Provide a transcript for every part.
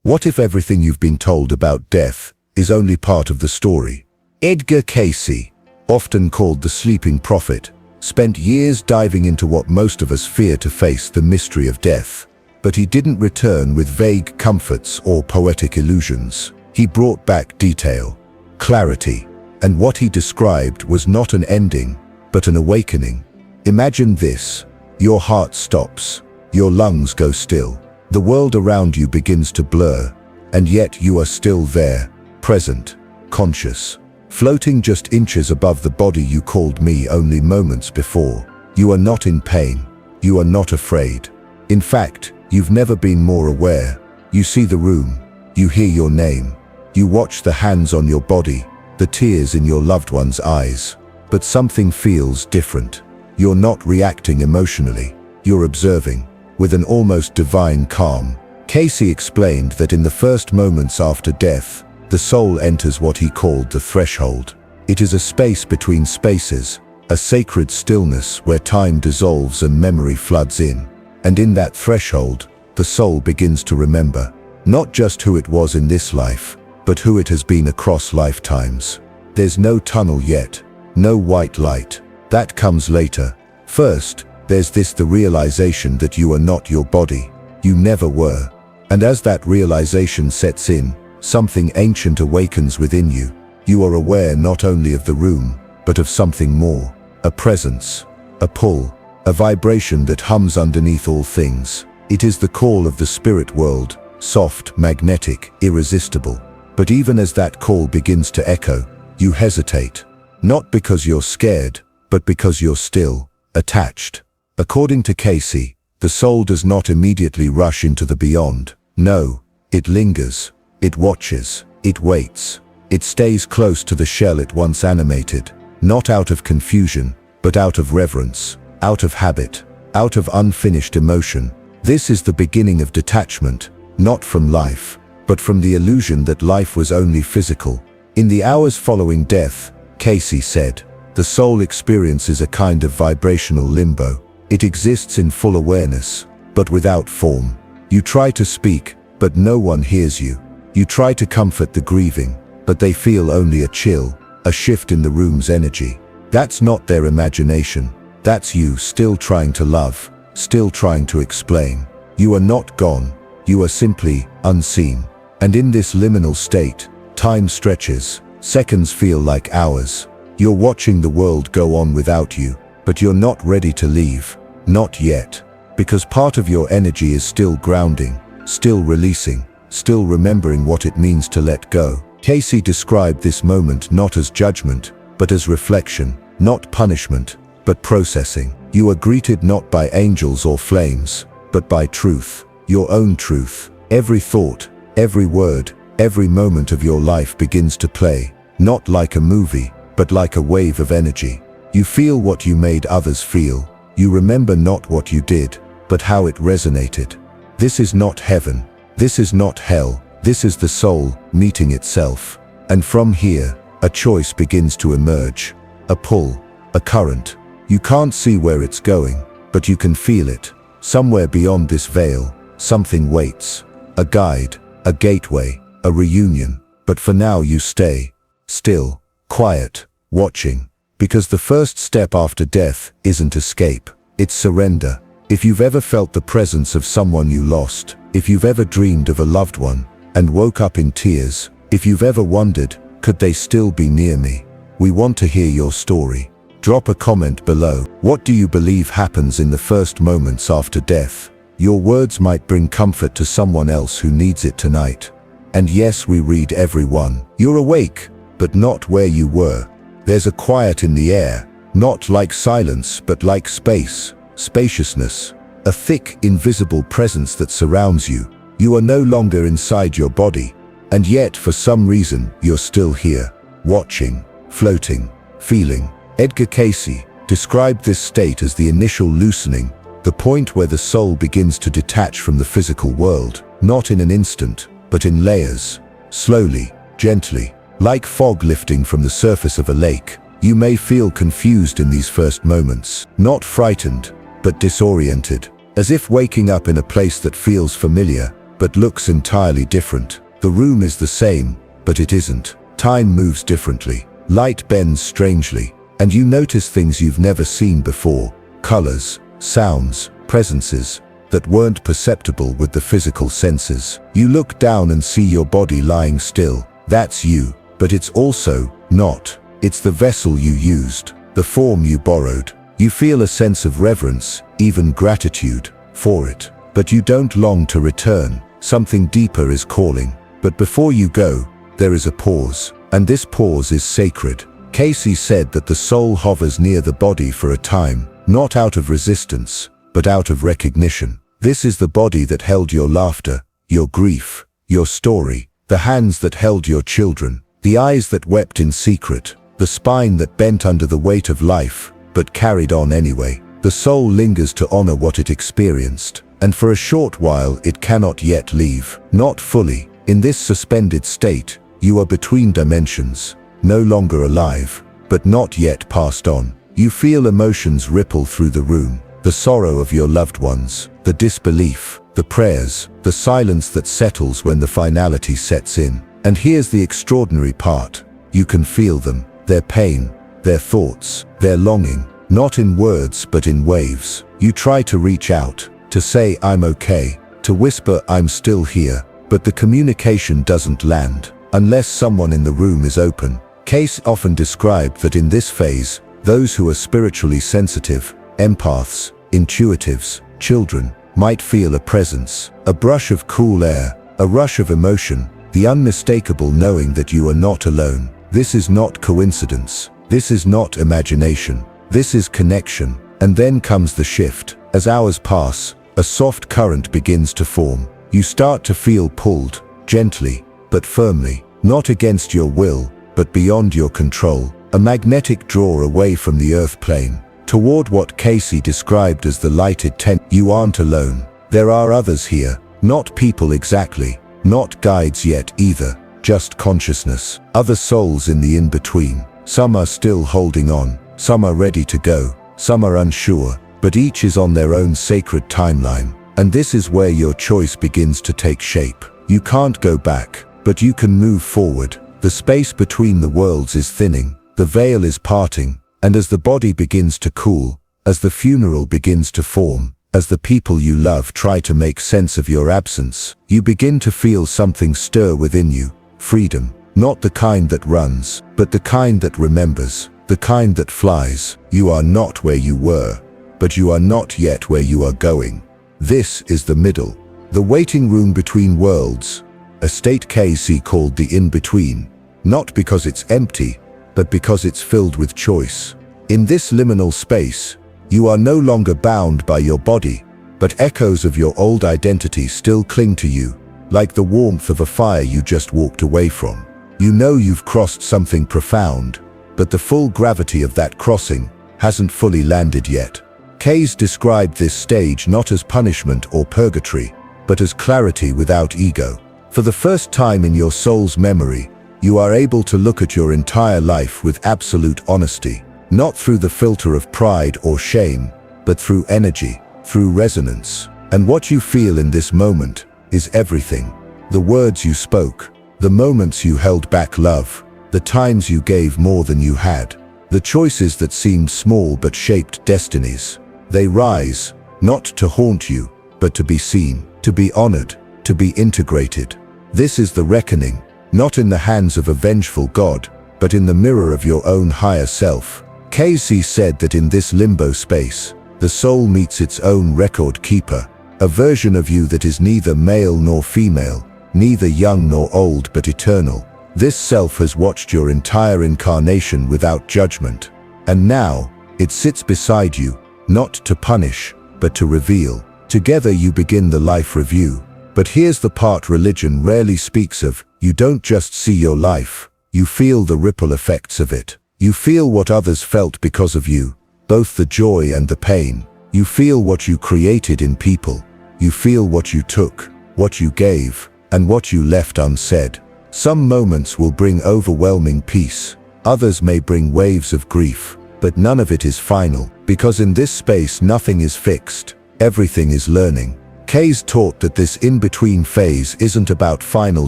What if everything you've been told about death is only part of the story? Edgar Cayce, often called the sleeping prophet, spent years diving into what most of us fear to face, the mystery of death. But he didn't return with vague comforts or poetic illusions. He brought back detail, clarity, and what he described was not an ending, but an awakening. Imagine this: your heart stops, your lungs go still, the world around you begins to blur, and yet you are still there, present, conscious, floating just inches above the body you called me only moments before. You are not in pain, you are not afraid. In fact, you've never been more aware. You see the room, you hear your name, you watch the hands on your body, the tears in your loved one's eyes. But something feels different. You're not reacting emotionally, you're observing, with an almost divine calm. Cayce explained that in the first moments after death, the soul enters what he called the threshold. It is a space between spaces, a sacred stillness where time dissolves and memory floods in. And in that threshold, the soul begins to remember, not just who it was in this life, but who it has been across lifetimes. There's no tunnel yet, no white light. That comes later. First, there's the realization that you are not your body. You never were. And as that realization sets in, something ancient awakens within you. You are aware not only of the room, but of something more. A presence, a pull, a vibration that hums underneath all things. It is the call of the spirit world, soft, magnetic, irresistible. But even as that call begins to echo, you hesitate. Not because you're scared, but because you're still attached. According to Cayce, the soul does not immediately rush into the beyond. No, it lingers, it watches, it waits. It stays close to the shell it once animated, not out of confusion, but out of reverence, out of habit, out of unfinished emotion. This is the beginning of detachment, not from life, but from the illusion that life was only physical. In the hours following death, Cayce said, the soul experiences a kind of vibrational limbo. It exists in full awareness, but without form. You try to speak, but no one hears you. You try to comfort the grieving, but they feel only a chill, a shift in the room's energy. That's not their imagination. That's you still trying to love, still trying to explain. You are not gone. You are simply unseen. And in this liminal state, time stretches. Seconds feel like hours. You're watching the world go on without you, but you're not ready to leave. Not yet. Because part of your energy is still grounding, still releasing, still remembering what it means to let go. Cayce described this moment not as judgment, but as reflection, not punishment, but processing. You are greeted not by angels or flames, but by truth, your own truth. Every thought, every word, every moment of your life begins to play, not like a movie, but like a wave of energy. You feel what you made others feel. You remember not what you did, but how it resonated. This is not heaven. This is not hell. This is the soul meeting itself. And from here, a choice begins to emerge. A pull, a current. You can't see where it's going, but you can feel it. Somewhere beyond this veil, something waits. A guide, a gateway, a reunion. But for now you stay, still, quiet, watching. Because the first step after death isn't escape, it's surrender. If you've ever felt the presence of someone you lost, if you've ever dreamed of a loved one and woke up in tears, if you've ever wondered, could they still be near me? We want to hear your story. Drop a comment below. What do you believe happens in the first moments after death? Your words might bring comfort to someone else who needs it tonight. And yes, we read every one. You're awake, but not where you were. There's a quiet in the air, not like silence, but like space, spaciousness, a thick, invisible presence that surrounds you. You are no longer inside your body, and yet for some reason you're still here, watching, floating, feeling. Edgar Cayce described this state as the initial loosening, the point where the soul begins to detach from the physical world, not in an instant, but in layers, slowly, gently. Like fog lifting from the surface of a lake, you may feel confused in these first moments, not frightened, but disoriented, as if waking up in a place that feels familiar, but looks entirely different. The room is the same, but it isn't. Time moves differently. Light bends strangely, and you notice things you've never seen before. Colors, sounds, presences that weren't perceptible with the physical senses. You look down and see your body lying still. That's you, but it's also not. It's the vessel you used, the form you borrowed. You feel a sense of reverence, even gratitude, for it. But you don't long to return. Something deeper is calling. But before you go, there is a pause. And this pause is sacred. Cayce said that the soul hovers near the body for a time, not out of resistance, but out of recognition. This is the body that held your laughter, your grief, your story, the hands that held your children, the eyes that wept in secret, the spine that bent under the weight of life, but carried on anyway. The soul lingers to honor what it experienced, and for a short while it cannot yet leave. Not fully. In this suspended state, you are between dimensions, no longer alive, but not yet passed on. You feel emotions ripple through the room, the sorrow of your loved ones, the disbelief, the prayers, the silence that settles when the finality sets in. And here's the extraordinary part. You can feel them, their pain, their thoughts, their longing, not in words but in waves. You try to reach out, to say I'm okay, to whisper I'm still here, but the communication doesn't land, unless someone in the room is open. Cayce often described that in this phase, those who are spiritually sensitive, empaths, intuitives, children, might feel a presence, a brush of cool air, a rush of emotion, the unmistakable knowing that you are not alone. This is not coincidence. This is not imagination. This is connection. And then comes the shift. As hours pass, a soft current begins to form. You start to feel pulled, gently, but firmly, not against your will, but beyond your control, a magnetic draw away from the earth plane, toward what Cayce described as the lighted tent. You aren't alone. There are others here, not people exactly, not guides yet either, just consciousness, other souls in the in-between. Some are still holding on, some are ready to go, some are unsure, but each is on their own sacred timeline. And this is where your choice begins to take shape. You can't go back, but you can move forward. The space between the worlds is thinning, the veil is parting, and as the body begins to cool, as the funeral begins to form, as the people you love try to make sense of your absence, you begin to feel something stir within you. Freedom, not the kind that runs, but the kind that remembers, the kind that flies. You are not where you were, but you are not yet where you are going. This is the middle, the waiting room between worlds, a state Cayce called the in-between, not because it's empty, but because it's filled with choice. In this liminal space, you are no longer bound by your body, but echoes of your old identity still cling to you, like the warmth of a fire you just walked away from. You know you've crossed something profound, but the full gravity of that crossing hasn't fully landed yet. Cayce described this stage not as punishment or purgatory, but as clarity without ego. For the first time in your soul's memory, you are able to look at your entire life with absolute honesty, not through the filter of pride or shame, but through energy, through resonance. And what you feel in this moment is everything. The words you spoke, the moments you held back love, the times you gave more than you had, the choices that seemed small but shaped destinies. They rise, not to haunt you, but to be seen, to be honored, to be integrated. This is the reckoning, not in the hands of a vengeful God, but in the mirror of your own higher self. Cayce said that in this limbo space, the soul meets its own record keeper, a version of you that is neither male nor female, neither young nor old but eternal. This self has watched your entire incarnation without judgment, and now, it sits beside you, not to punish, but to reveal. Together you begin the life review. But here's the part religion rarely speaks of. You don't just see your life, you feel the ripple effects of it. You feel what others felt because of you, both the joy and the pain. You feel what you created in people. You feel what you took, what you gave, and what you left unsaid. Some moments will bring overwhelming peace. Others may bring waves of grief, but none of it is final, because in this space nothing is fixed. Everything is learning. Cayce taught that this in-between phase isn't about final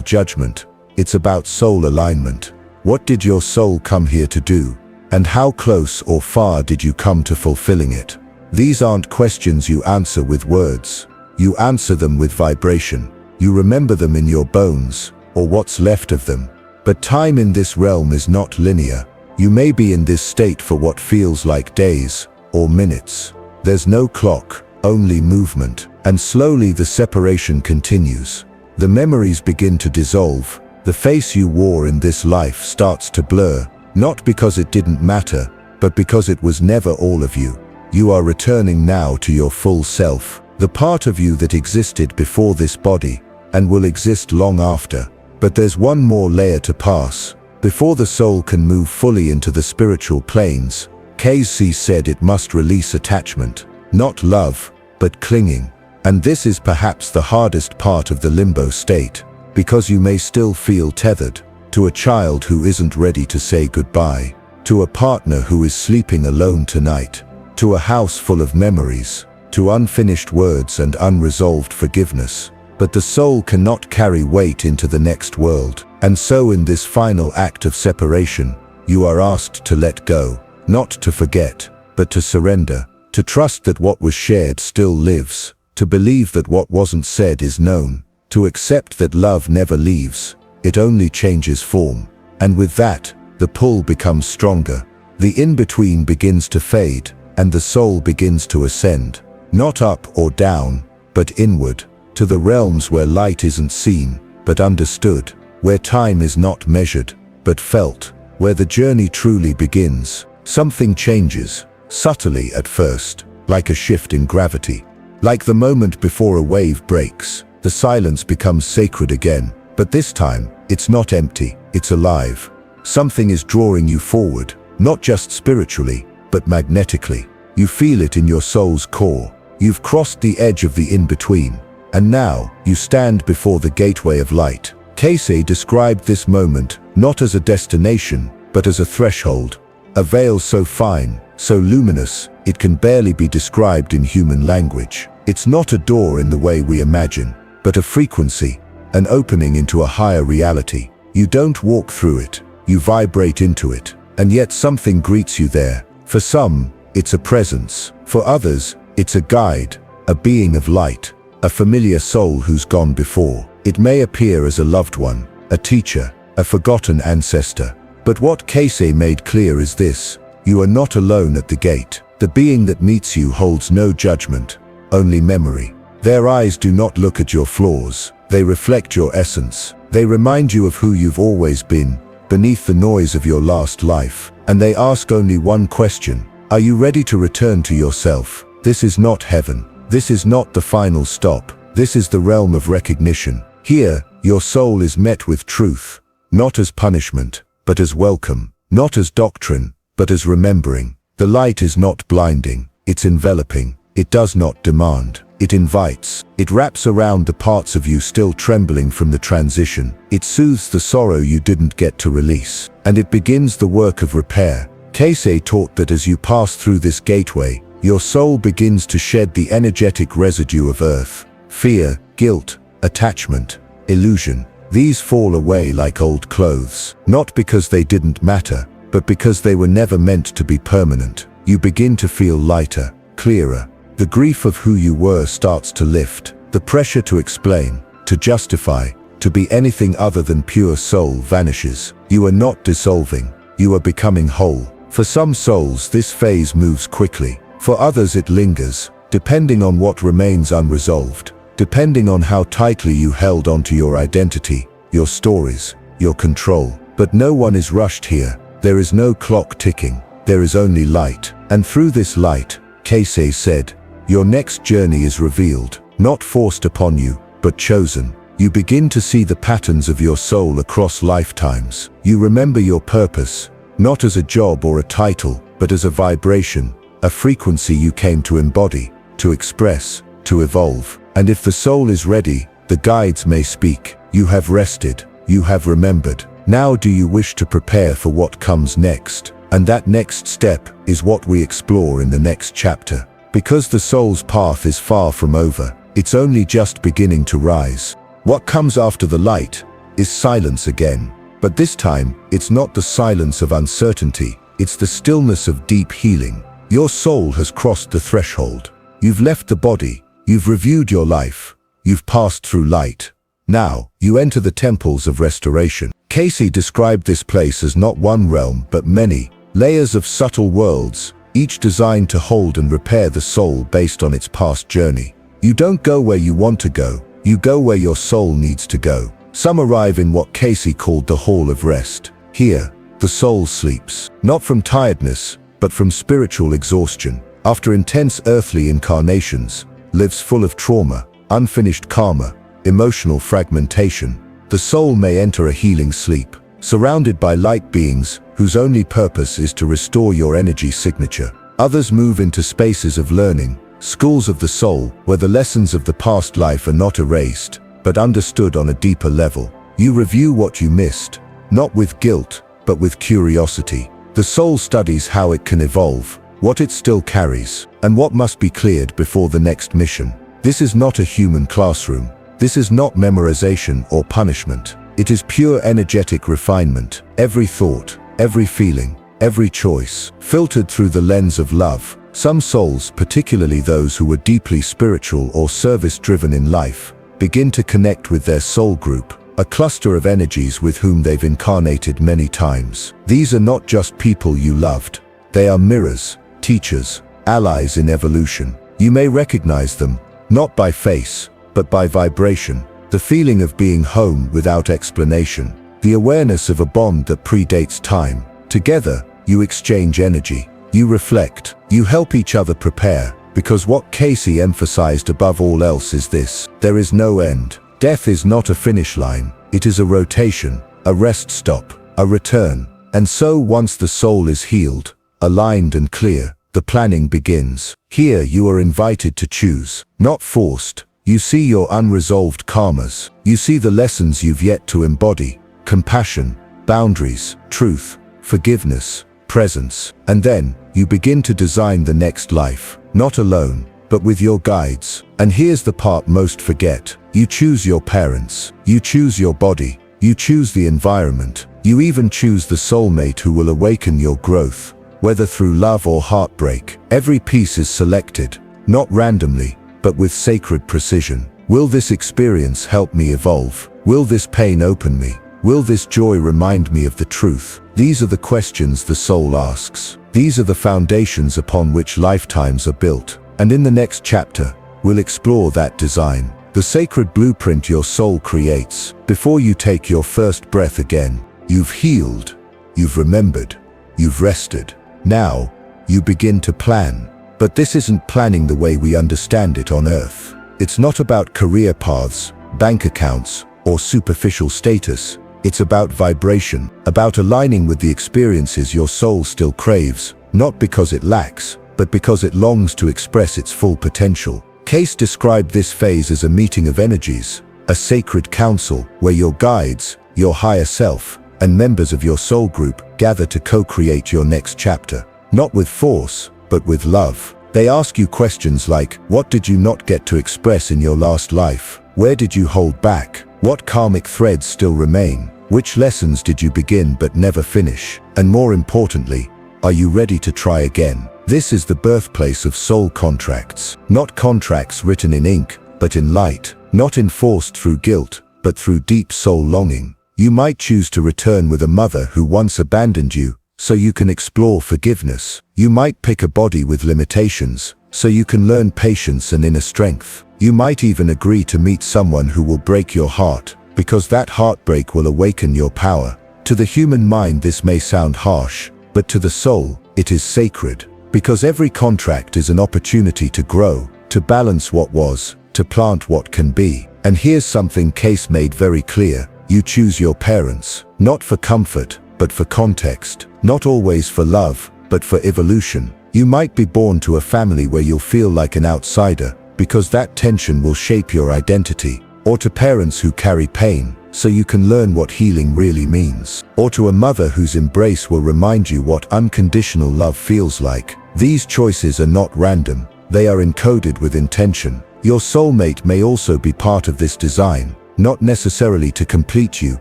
judgment, it's about soul alignment. What did your soul come here to do? And how close or far did you come to fulfilling it? These aren't questions you answer with words. You answer them with vibration. You remember them in your bones, or what's left of them. But time in this realm is not linear. You may be in this state for what feels like days or minutes. There's no clock, only movement. And slowly the separation continues. The memories begin to dissolve. The face you wore in this life starts to blur, not because it didn't matter, but because it was never all of you. You are returning now to your full self, the part of you that existed before this body, and will exist long after. But there's one more layer to pass. Before the soul can move fully into the spiritual planes, Cayce said it must release attachment. Not love, but clinging. And this is perhaps the hardest part of the limbo state, because you may still feel tethered to a child who isn't ready to say goodbye, to a partner who is sleeping alone tonight, to a house full of memories, to unfinished words and unresolved forgiveness. But the soul cannot carry weight into the next world. And so in this final act of separation, you are asked to let go, not to forget, but to surrender, to trust that what was shared still lives, to believe that what wasn't said is known, to accept that love never leaves, it only changes form. And with that, the pull becomes stronger. The in-between begins to fade, and the soul begins to ascend, not up or down, but inward, to the realms where light isn't seen, but understood, where time is not measured, but felt, where the journey truly begins. Something changes, subtly at first, like a shift in gravity. Like the moment before a wave breaks, the silence becomes sacred again. But this time, it's not empty, it's alive. Something is drawing you forward, not just spiritually, but magnetically. You feel it in your soul's core. You've crossed the edge of the in-between. And now, you stand before the gateway of light. Cayce described this moment not as a destination, but as a threshold. A veil so fine, so luminous, it can barely be described in human language. It's not a door in the way we imagine, but a frequency, an opening into a higher reality. You don't walk through it, you vibrate into it. And yet something greets you there. For some, it's a presence. For others, it's a guide, a being of light. A familiar soul who's gone before. It may appear as a loved one, a teacher, a forgotten ancestor. But what Cayce made clear is this: you are not alone at the gate. The being that meets you holds no judgment, only memory. Their eyes do not look at your flaws, they reflect your essence. They remind you of who you've always been, beneath the noise of your last life. And they ask only one question: are you ready to return to yourself? This is not heaven. This is not the final stop. This is the realm of recognition. Here, your soul is met with truth, not as punishment, but as welcome, not as doctrine, but as remembering. The light is not blinding, it's enveloping. It does not demand, it invites. It wraps around the parts of you still trembling from the transition. It soothes the sorrow you didn't get to release. And it begins the work of repair. Cayce taught that as you pass through this gateway, your soul begins to shed the energetic residue of earth. Fear, guilt, attachment, illusion. These fall away like old clothes, not because they didn't matter, but because they were never meant to be permanent. You begin to feel lighter, clearer. The grief of who you were starts to lift. The pressure to explain, to justify, to be anything other than pure soul vanishes. You are not dissolving, you are becoming whole. For some souls, this phase moves quickly. For others it lingers, depending on what remains unresolved, depending on how tightly you held onto your identity, your stories, your control. But no one is rushed here. There is no clock ticking. There is only light. And through this light, Cayce said, your next journey is revealed, not forced upon you, but chosen. You begin to see the patterns of your soul across lifetimes. You remember your purpose, not as a job or a title, but as a vibration, a frequency you came to embody, to express, to evolve. And if the soul is ready, the guides may speak. You have rested, you have remembered. Now do you wish to prepare for what comes next? And that next step is what we explore in the next chapter. Because the soul's path is far from over, It's only just beginning to rise. What comes after the light is silence again. But this time, it's not the silence of uncertainty, it's the stillness of deep healing. Your soul has crossed the threshold. You've left the body, you've reviewed your life, you've passed through light. Now, you enter the temples of restoration. Cayce described this place as not one realm, but many layers of subtle worlds, each designed to hold and repair the soul based on its past journey. You don't go where you want to go, you go where your soul needs to go. Some arrive in what Cayce called the Hall of Rest. Here, the soul sleeps, not from tiredness, but from spiritual exhaustion. After intense earthly incarnations, lives full of trauma, unfinished karma, emotional fragmentation, the soul may enter a healing sleep, surrounded by light beings whose only purpose is to restore your energy signature. Others move into spaces of learning, schools of the soul, where the lessons of the past life are not erased, but understood on a deeper level. You review what you missed, not with guilt, but with curiosity. The soul studies how it can evolve, what it still carries, and what must be cleared before the next mission. This is not a human classroom. This is not memorization or punishment. It is pure energetic refinement. Every thought, every feeling, every choice, filtered through the lens of love. Some souls, particularly those who were deeply spiritual or service-driven in life, begin to connect with their soul group, a cluster of energies with whom they've incarnated many times. These are not just people you loved. They are mirrors, teachers, allies in evolution. You may recognize them, not by face, but by vibration, the feeling of being home without explanation, the awareness of a bond that predates time. Together, you exchange energy, you reflect, you help each other prepare, because what Cayce emphasized above all else is this: there is no end. Death is not a finish line, it is a rotation, a rest stop, a return. And so once the soul is healed, aligned and clear, the planning begins. Here you are invited to choose, not forced. You see your unresolved karmas. You see the lessons you've yet to embody: compassion, boundaries, truth, forgiveness, presence. And then, you begin to design the next life, not alone, but with your guides. And here's the part most forget. You choose your parents. You choose your body. You choose the environment. You even choose the soulmate who will awaken your growth, whether through love or heartbreak. Every piece is selected, not randomly, but with sacred precision. Will this experience help me evolve? Will this pain open me? Will this joy remind me of the truth? These are the questions the soul asks. These are the foundations upon which lifetimes are built. And in the next chapter, we'll explore that design, the sacred blueprint your soul creates. Before you take your first breath again, you've healed, you've remembered, you've rested. Now, you begin to plan. But this isn't planning the way we understand it on Earth. It's not about career paths, bank accounts, or superficial status. It's about vibration, about aligning with the experiences your soul still craves, not because it lacks, but because it longs to express its full potential. Cayce described this phase as a meeting of energies, a sacred council where your guides, your higher self, and members of your soul group gather to co-create your next chapter, not with force, but with love. They ask you questions like, what did you not get to express in your last life? Where did you hold back? What karmic threads still remain? Which lessons did you begin but never finish? And more importantly, are you ready to try again? This is the birthplace of soul contracts. Not contracts written in ink, but in light. Not enforced through guilt, but through deep soul longing. You might choose to return with a mother who once abandoned you, so you can explore forgiveness. You might pick a body with limitations, so you can learn patience and inner strength. You might even agree to meet someone who will break your heart, because that heartbreak will awaken your power. To the human mind this may sound harsh, but to the soul, it is sacred. Because every contract is an opportunity to grow, to balance what was, to plant what can be. And here's something Cayce made very clear. You choose your parents, not for comfort, but for context. Not always for love, but for evolution. You might be born to a family where you'll feel like an outsider, because that tension will shape your identity. Or to parents who carry pain, so you can learn what healing really means. Or to a mother whose embrace will remind you what unconditional love feels like. These choices are not random. They are encoded with intention. Your soulmate may also be part of this design, not necessarily to complete you,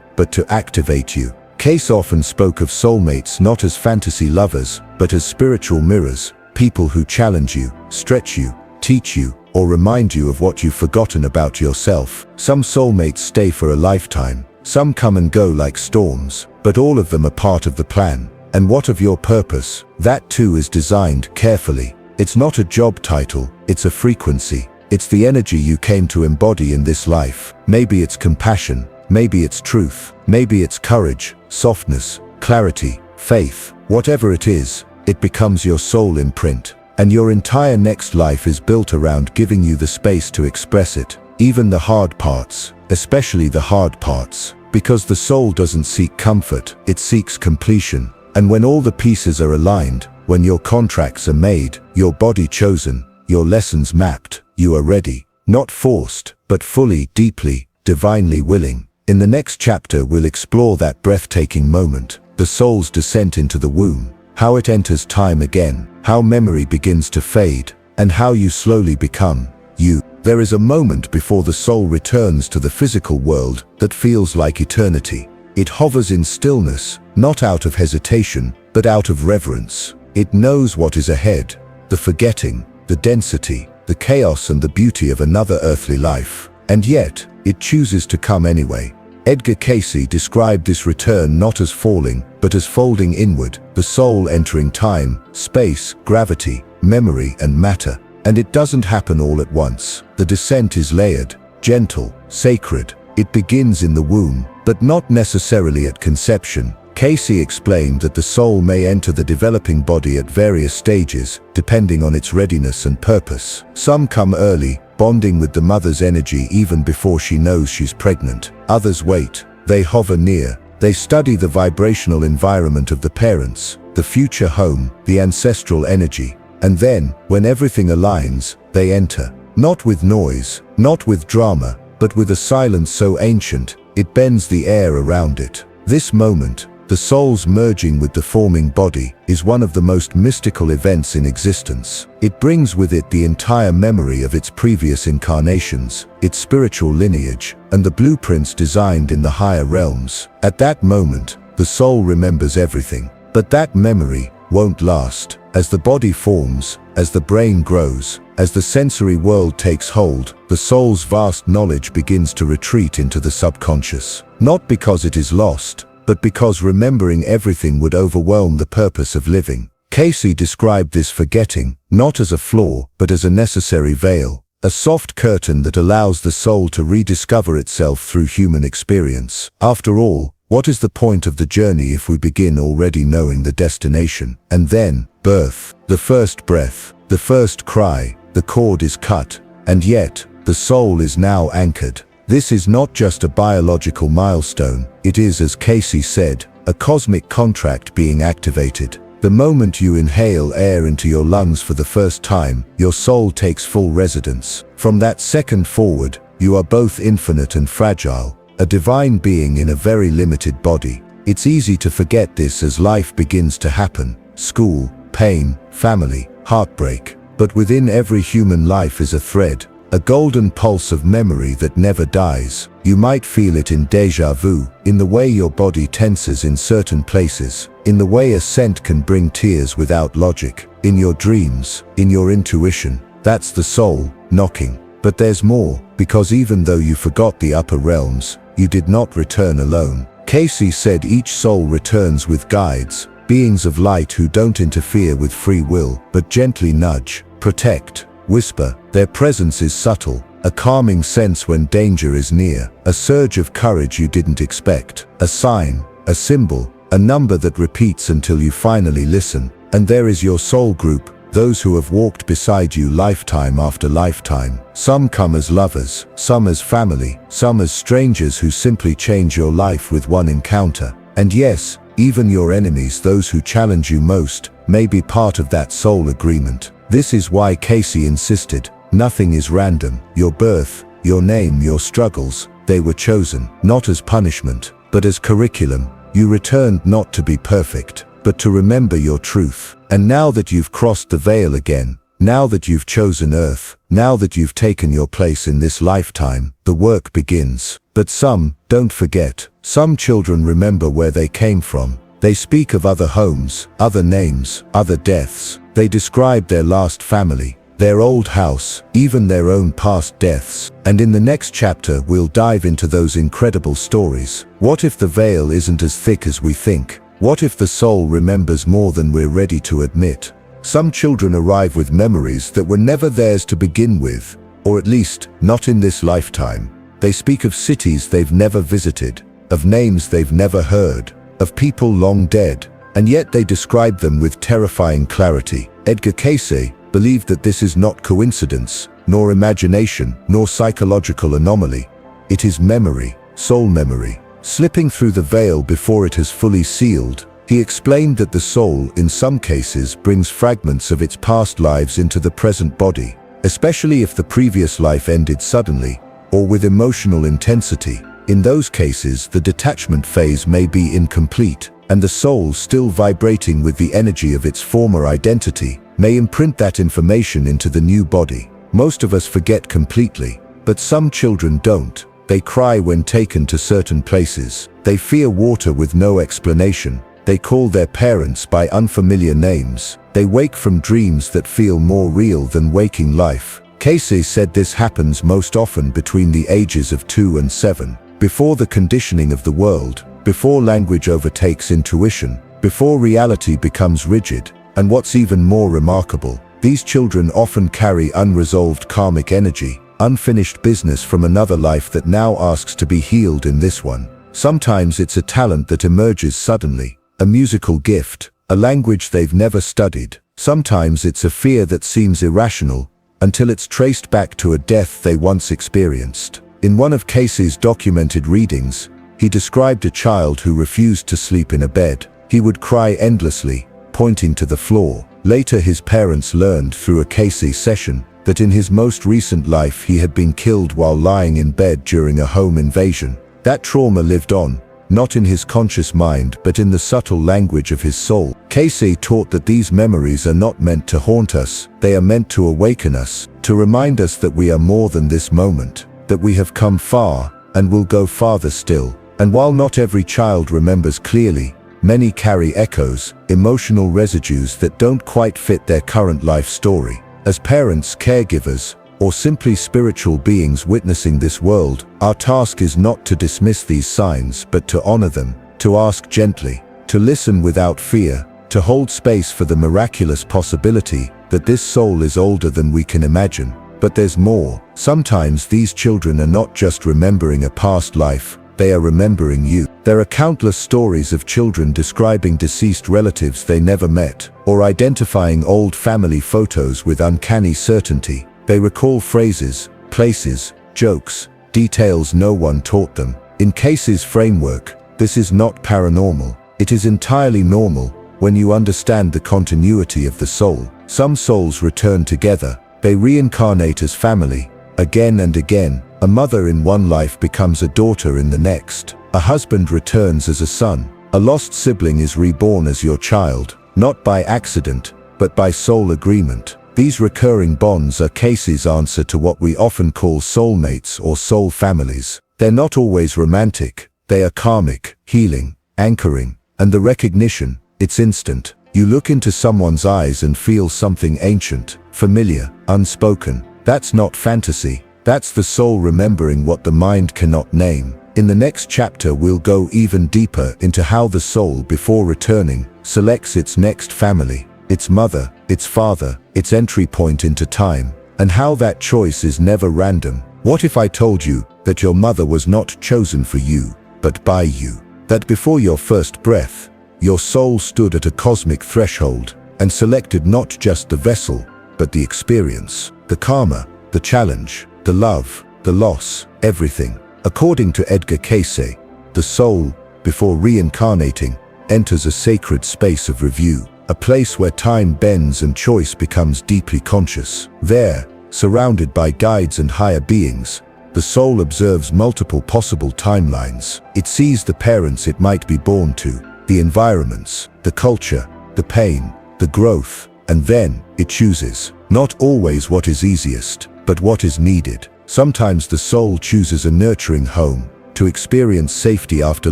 but to activate you. Cayce often spoke of soulmates not as fantasy lovers, but as spiritual mirrors, people who challenge you, stretch you, teach you, or remind you of what you've forgotten about yourself. Some soulmates stay for a lifetime, some come and go like storms, but all of them are part of the plan. And what of your purpose? That too is designed carefully. It's not a job title, it's a frequency. It's the energy you came to embody in this life. Maybe it's compassion, maybe it's truth, maybe it's courage, softness, clarity, faith. Whatever it is, it becomes your soul imprint. And your entire next life is built around giving you the space to express it. Even the hard parts, especially the hard parts. Because the soul doesn't seek comfort, it seeks completion. And when all the pieces are aligned, when your contracts are made, your body chosen, your lessons mapped, you are ready. Not forced, but fully, deeply, divinely willing. In the next chapter we'll explore that breathtaking moment, the soul's descent into the womb, how it enters time again, how memory begins to fade, and how you slowly become you. There is a moment before the soul returns to the physical world that feels like eternity. It hovers in stillness, not out of hesitation, but out of reverence. It knows what is ahead, the forgetting, the density, the chaos and the beauty of another earthly life. And yet, it chooses to come anyway. Edgar Cayce described this return not as falling, but as folding inward, the soul entering time, space, gravity, memory and matter. And it doesn't happen all at once. The descent is layered, gentle, sacred. It begins in the womb, but not necessarily at conception. Cayce explained that the soul may enter the developing body at various stages, depending on its readiness and purpose. Some come early, bonding with the mother's energy even before she knows she's pregnant. Others wait. They hover near. They study the vibrational environment of the parents, the future home, the ancestral energy. And then, when everything aligns, they enter. Not with noise, not with drama, but with a silence so ancient, it bends the air around it. This moment, the soul's merging with the forming body, is one of the most mystical events in existence. It brings with it the entire memory of its previous incarnations, its spiritual lineage, and the blueprints designed in the higher realms. At that moment, the soul remembers everything. But that memory won't last. As the body forms, as the brain grows, as the sensory world takes hold, the soul's vast knowledge begins to retreat into the subconscious. Not because it is lost, but because remembering everything would overwhelm the purpose of living. Cayce described this forgetting, not as a flaw, but as a necessary veil, a soft curtain that allows the soul to rediscover itself through human experience. After all, what is the point of the journey if we begin already knowing the destination? And then, birth, the first breath, the first cry, the cord is cut, and yet, the soul is now anchored. This is not just a biological milestone, it is, as Cayce said, a cosmic contract being activated. The moment you inhale air into your lungs for the first time, your soul takes full residence. From that second forward, you are both infinite and fragile, a divine being in a very limited body. It's easy to forget this as life begins to happen. School, pain, family, heartbreak. But within every human life is a thread, a golden pulse of memory that never dies. You might feel it in déjà vu, in the way your body tenses in certain places, in the way a scent can bring tears without logic, in your dreams, in your intuition. That's the soul, knocking. But there's more, because even though you forgot the upper realms, you did not return alone. Cayce said each soul returns with guides, beings of light who don't interfere with free will, but gently nudge, protect, whisper. Their presence is subtle, a calming sense when danger is near, a surge of courage you didn't expect, a sign, a symbol, a number that repeats until you finally listen. And there is your soul group, those who have walked beside you lifetime after lifetime. Some come as lovers, some as family, some as strangers who simply change your life with one encounter. And yes, even your enemies, those who challenge you most, may be part of that soul agreement. This is why Cayce insisted, nothing is random. Your birth, your name, your struggles, they were chosen, not as punishment, but as curriculum. You returned not to be perfect, but to remember your truth. And now that you've crossed the veil again, Now that you've chosen Earth, now that you've taken your place in this lifetime, the work begins. But some don't forget. Some children remember where they came from. They speak of other homes, other names, other deaths. They describe their last family, their old house, even their own past deaths. And in the next chapter, we'll dive into those incredible stories. What if the veil isn't as thick as we think? What if the soul remembers more than we're ready to admit? Some children arrive with memories that were never theirs to begin with, or at least not in this lifetime. They speak of cities they've never visited, of names they've never heard, of people long dead, and yet they describe them with terrifying clarity. Edgar Cayce believed that this is not coincidence, nor imagination, nor psychological anomaly. It is memory, soul memory, slipping through the veil before it has fully sealed. He explained that the soul, in some cases, brings fragments of its past lives into the present body, especially if the previous life ended suddenly, or with emotional intensity. In those cases, the detachment phase may be incomplete, and the soul, still vibrating with the energy of its former identity, may imprint that information into the new body. Most of us forget completely, but some children don't. They cry when taken to certain places. They fear water with no explanation. They call their parents by unfamiliar names. They wake from dreams that feel more real than waking life. Cayce said this happens most often between the ages of 2 and 7, before the conditioning of the world, before language overtakes intuition, before reality becomes rigid. And what's even more remarkable, these children often carry unresolved karmic energy, unfinished business from another life that now asks to be healed in this one. Sometimes it's a talent that emerges suddenly, a musical gift, a language they've never studied. Sometimes it's a fear that seems irrational, until it's traced back to a death they once experienced. In one of Cayce's documented readings, he described a child who refused to sleep in a bed. He would cry endlessly, pointing to the floor. Later, his parents learned through a Cayce session that in his most recent life he had been killed while lying in bed during a home invasion. That trauma lived on, not in his conscious mind but in the subtle language of his soul. Cayce taught that these memories are not meant to haunt us, they are meant to awaken us, to remind us that we are more than this moment, that we have come far, and will go farther still. And while not every child remembers clearly, many carry echoes, emotional residues that don't quite fit their current life story. As parents, caregivers, or simply spiritual beings witnessing this world, our task is not to dismiss these signs but to honor them, to ask gently, to listen without fear, to hold space for the miraculous possibility that this soul is older than we can imagine. But there's more. Sometimes these children are not just remembering a past life, they are remembering you. There are countless stories of children describing deceased relatives they never met, or identifying old family photos with uncanny certainty. They recall phrases, places, jokes, details no one taught them. In Cayce's framework, this is not paranormal. It is entirely normal when you understand the continuity of the soul. Some souls return together. They reincarnate as family, again and again. A mother in one life becomes a daughter in the next. A husband returns as a son. A lost sibling is reborn as your child, not by accident, but by soul agreement. These recurring bonds are Cayce's answer to what we often call soulmates or soul families. They're not always romantic. They are karmic, healing, anchoring, and the recognition, it's instant. You look into someone's eyes and feel something ancient, familiar, unspoken. That's not fantasy. That's the soul remembering what the mind cannot name. In the next chapter, we'll go even deeper into how the soul, before returning, selects its next family, its mother, its father, its entry point into time, and how that choice is never random. What if I told you that your mother was not chosen for you, but by you? That before your first breath, your soul stood at a cosmic threshold and selected not just the vessel, but the experience, the karma, the challenge, the love, the loss, everything. According to Edgar Cayce, the soul, before reincarnating, enters a sacred space of review, a place where time bends and choice becomes deeply conscious. There, surrounded by guides and higher beings, the soul observes multiple possible timelines. It sees the parents it might be born to, the environments, the culture, the pain, the growth, and then it chooses. Not always what is easiest, but what is needed. Sometimes the soul chooses a nurturing home to experience safety after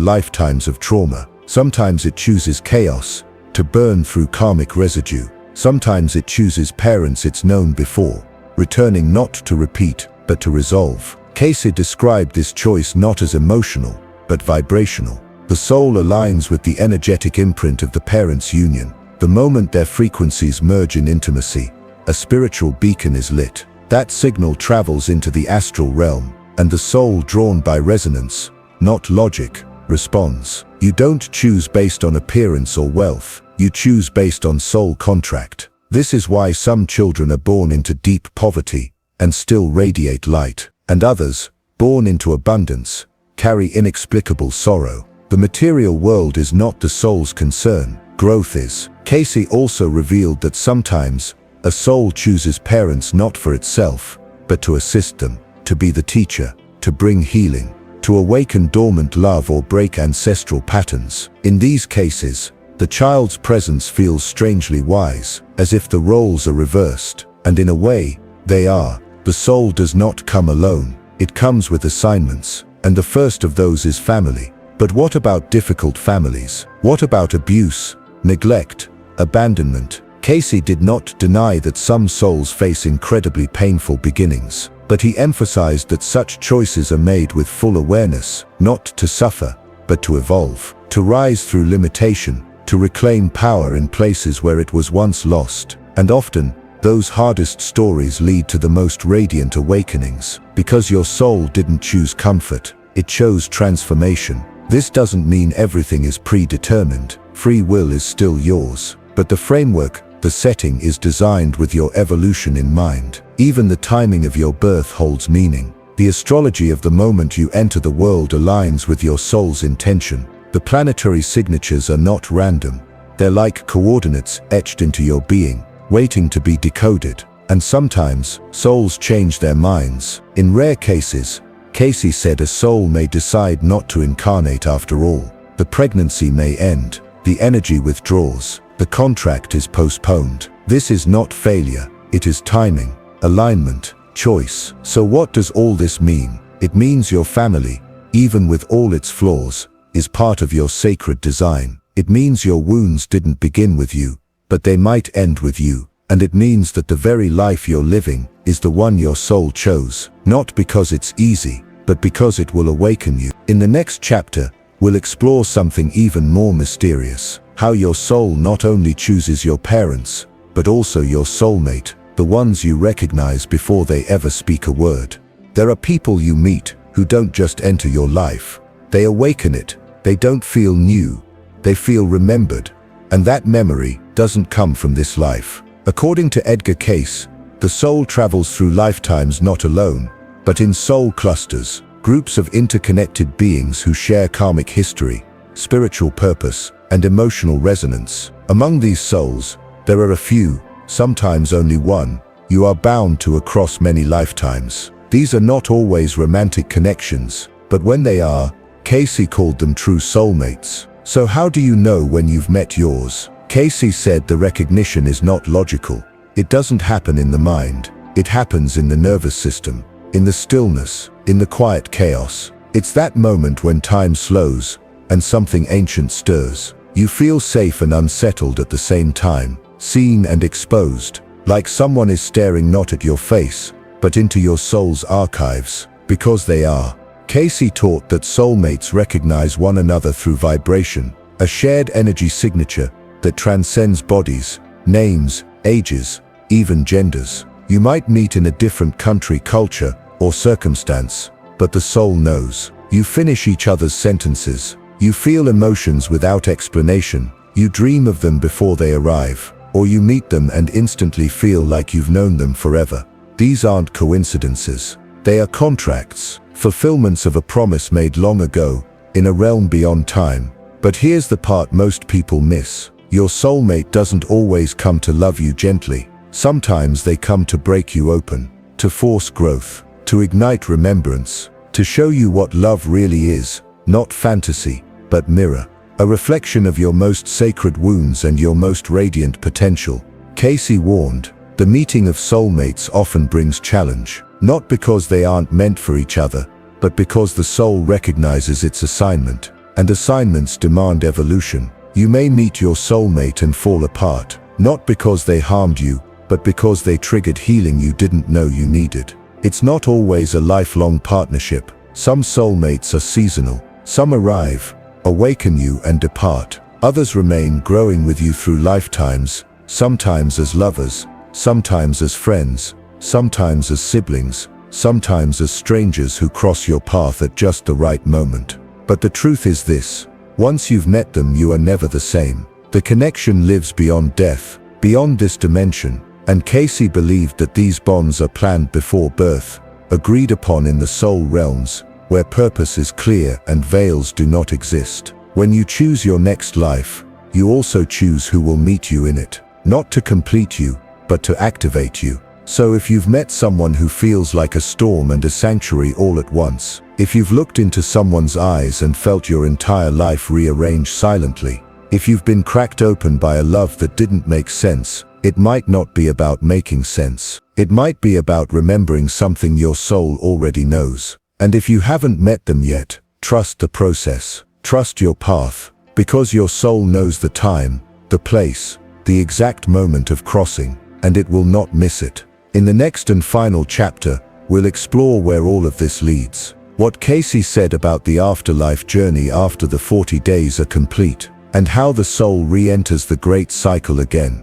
lifetimes of trauma. Sometimes it chooses chaos to burn through karmic residue. Sometimes it chooses parents it's known before, returning not to repeat, but to resolve. Cayce described this choice not as emotional, but vibrational. The soul aligns with the energetic imprint of the parents' union. The moment their frequencies merge in intimacy, a spiritual beacon is lit. That signal travels into the astral realm, and the soul, drawn by resonance, not logic, responds. You don't choose based on appearance or wealth. You choose based on soul contract. This is why some children are born into deep poverty and still radiate light, and others, born into abundance, carry inexplicable sorrow. The material world is not the soul's concern. Growth is. Cayce also revealed that sometimes a soul chooses parents not for itself, but to assist them, to be the teacher, to bring healing, to awaken dormant love or break ancestral patterns. In these cases, the child's presence feels strangely wise, as if the roles are reversed, and in a way, they are. The soul does not come alone. It comes with assignments, and the first of those is family. But what about difficult families? What about abuse, neglect, abandonment? Cayce did not deny that some souls face incredibly painful beginnings, but he emphasized that such choices are made with full awareness, not to suffer, but to evolve, to rise through limitation, to reclaim power in places where it was once lost. And often, those hardest stories lead to the most radiant awakenings, because your soul didn't choose comfort, it chose transformation. This doesn't mean everything is predetermined. Free will is still yours, but the framework, the setting is designed with your evolution in mind. Even the timing of your birth holds meaning. The astrology of the moment you enter the world aligns with your soul's intention. The planetary signatures are not random. They're like coordinates etched into your being, waiting to be decoded. And sometimes, souls change their minds. In rare cases, Cayce said a soul may decide not to incarnate after all. The pregnancy may end. The energy withdraws. The contract is postponed. This is not failure. It is timing, alignment, choice. So what does all this mean? It means your family, even with all its flaws, is part of your sacred design. It means your wounds didn't begin with you, but they might end with you. And it means that the very life you're living is the one your soul chose, not because it's easy, but because it will awaken you. In the next chapter, we'll explore something even more mysterious: how your soul not only chooses your parents, but also your soulmate, the ones you recognize before they ever speak a word. There are people you meet who don't just enter your life, they awaken it. They don't feel new, they feel remembered, and that memory doesn't come from this life. According to Edgar Cayce, the soul travels through lifetimes not alone, but in soul clusters, groups of interconnected beings who share karmic history, spiritual purpose, and emotional resonance. Among these souls, there are a few, sometimes only one, you are bound to across many lifetimes. These are not always romantic connections, but when they are, Cayce called them true soulmates. So how do you know when you've met yours? Cayce said the recognition is not logical. It doesn't happen in the mind. It happens in the nervous system, in the stillness, in the quiet chaos. It's that moment when time slows and something ancient stirs. You feel safe and unsettled at the same time, seen and exposed, like someone is staring not at your face, but into your soul's archives, because they are. Cayce taught that soulmates recognize one another through vibration, a shared energy signature that transcends bodies, names, ages, even genders. You might meet in a different country, culture, or circumstance, but the soul knows. You finish each other's sentences. You feel emotions without explanation. You dream of them before they arrive, or you meet them and instantly feel like you've known them forever. These aren't coincidences. They are contracts, fulfillments of a promise made long ago, in a realm beyond time. But here's the part most people miss. Your soulmate doesn't always come to love you gently. Sometimes they come to break you open, to force growth, to ignite remembrance, to show you what love really is, not fantasy, but mirror, a reflection of your most sacred wounds and your most radiant potential. Cayce warned, The meeting of soulmates often brings challenge, not because they aren't meant for each other, but because the soul recognizes its assignment, and assignments demand evolution. You may meet your soulmate and fall apart, not because they harmed you, but because they triggered healing you didn't know you needed. It's not always a lifelong partnership. Some soulmates are seasonal. Some arrive, awaken you and depart. Others remain, growing with you through lifetimes, sometimes as lovers, sometimes as friends, sometimes as siblings, sometimes as strangers who cross your path at just the right moment. But the truth is this: once you've met them, you are never the same. The connection lives beyond death, beyond this dimension, and Cayce believed that these bonds are planned before birth, agreed upon in the soul realms, where purpose is clear and veils do not exist. When you choose your next life, you also choose who will meet you in it, not to complete you, but to activate you. So if you've met someone who feels like a storm and a sanctuary all at once, if you've looked into someone's eyes and felt your entire life rearranged silently, if you've been cracked open by a love that didn't make sense, it might not be about making sense. It might be about remembering something your soul already knows. And if you haven't met them yet, trust the process. Trust your path, because your soul knows the time, the place, the exact moment of crossing, and it will not miss it. In the next and final chapter, we'll explore where all of this leads, what Cayce said about the afterlife journey after the 40 days are complete, and how the soul re-enters the great cycle again.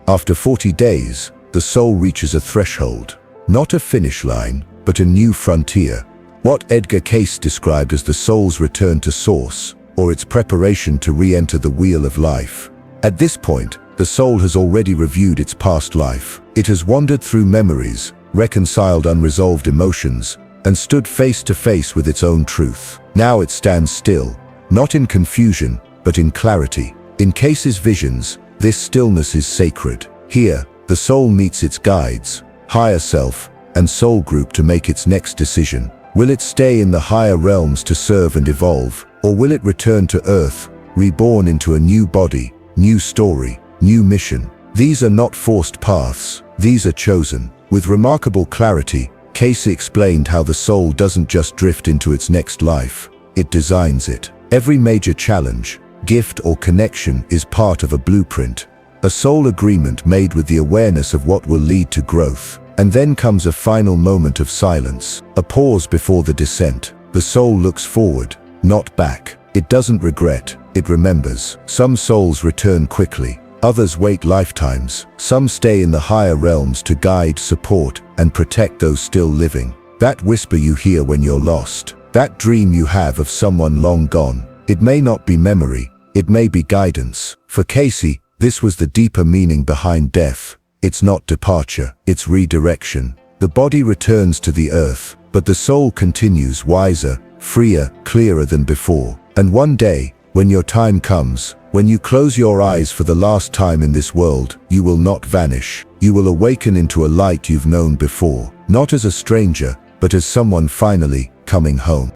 After 40 days, the soul reaches a threshold, not a finish line, but a new frontier. What Edgar Cayce described as the soul's return to source, or its preparation to re-enter the wheel of life. At this point, the soul has already reviewed its past life. It has wandered through memories, reconciled unresolved emotions, and stood face to face with its own truth. Now it stands still, not in confusion, but in clarity. In Cayce's visions, this stillness is sacred. Here, the soul meets its guides, higher self, and soul group to make its next decision. Will it stay in the higher realms to serve and evolve, or will it return to Earth, reborn into a new body, new story, new mission? These are not forced paths, these are chosen. With remarkable clarity, Cayce explained how the soul doesn't just drift into its next life, it designs it. Every major challenge, gift or connection is part of a blueprint, a soul agreement made with the awareness of what will lead to growth. And then comes a final moment of silence, a pause before the descent. The soul looks forward, not back. It doesn't regret, it remembers. Some souls return quickly, others wait lifetimes. Some stay in the higher realms to guide, support, and protect those still living. That whisper you hear when you're lost, that dream you have of someone long gone, it may not be memory, it may be guidance. For Cayce, this was the deeper meaning behind death. It's not departure, it's redirection. The body returns to the earth, but the soul continues wiser, freer, clearer than before. And one day, when your time comes, when you close your eyes for the last time in this world, you will not vanish. You will awaken into a light you've known before, not as a stranger, but as someone finally coming home.